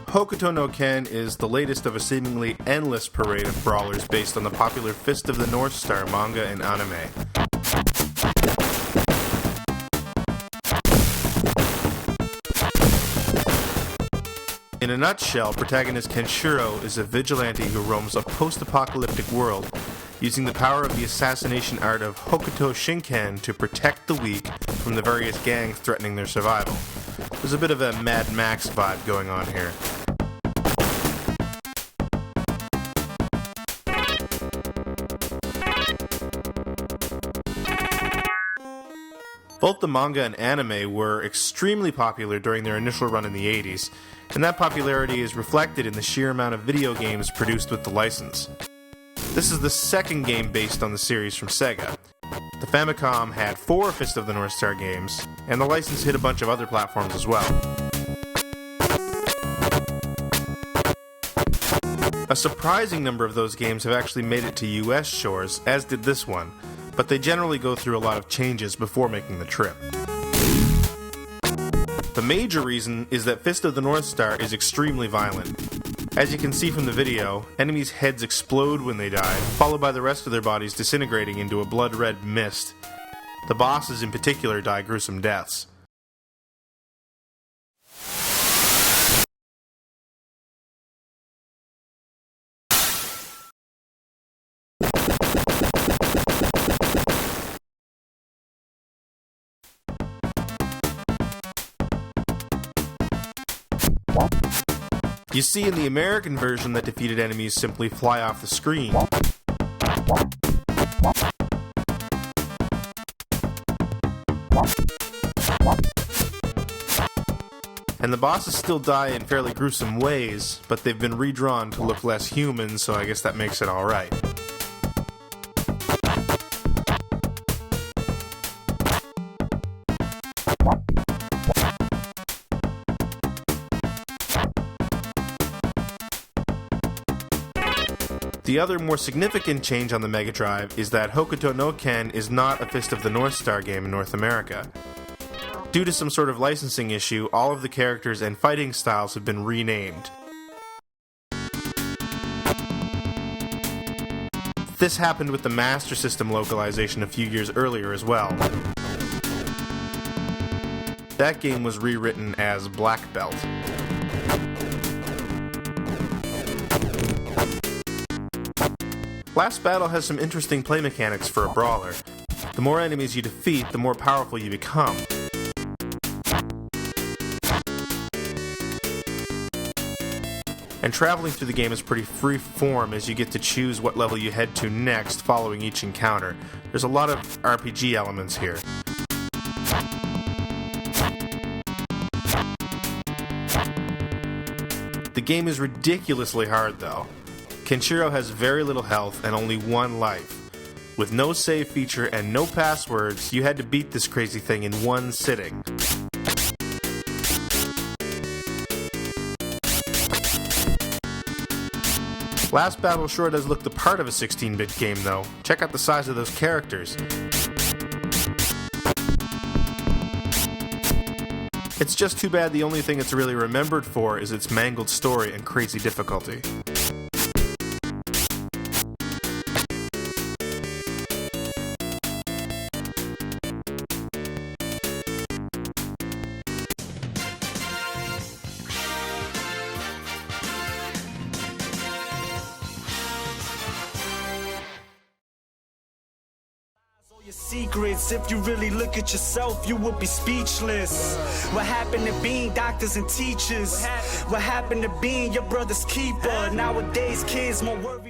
Hokuto no Ken is the latest of a seemingly endless parade of brawlers based on the popular Fist of the North Star manga and anime. In a nutshell, protagonist Kenshiro is a vigilante who roams a post-apocalyptic world using the power of the assassination art of Hokuto Shinken to protect the weak from the various gangs threatening their survival. There's a bit of a Mad Max vibe going on here. Both the manga and anime were extremely popular during their initial run in the 80s, and that popularity is reflected in the sheer amount of video games produced with the license. This is the second game based on the series from Sega. The Famicom had 4 Fist of the North Star games, and the license hit a bunch of other platforms as well. A surprising number of those games have actually made it to US shores, as did this one, but they generally go through a lot of changes before making the trip. The major reason is that Fist of the North Star is extremely violent. As you can see from the video, enemies' heads explode when they die, followed by the rest of their bodies disintegrating into a blood-red mist. The bosses in particular die gruesome deaths. You see in the American version that defeated enemies simply fly off the screen. And the bosses still die in fairly gruesome ways, but they've been redrawn to look less human, so I guess that makes it alright. The other more significant change on the Mega Drive is that Hokuto no Ken is not a Fist of the North Star game in North America. Due to some sort of licensing issue, all of the characters and fighting styles have been renamed. This happened with the Master System localization a few years earlier as well. That game was rewritten as Black Belt. Last Battle has some interesting play mechanics for a brawler. The more enemies you defeat, the more powerful you become. And traveling through the game is pretty free form as you get to choose what level you head to next following each encounter. There's a lot of RPG elements here. The game is ridiculously hard though. Kenshiro has very little health and only 1 life. With no save feature and no passwords, you had to beat this crazy thing in 1 sitting. Last Battle sure does look the part of a 16-bit game though. Check out the size of those characters. It's just too bad the only thing it's really remembered for is its mangled story and crazy difficulty. Your secrets, if you really look at yourself, you would be speechless. What happened to being doctors and teachers? What happened to being your brother's keeper? Nowadays kids more worried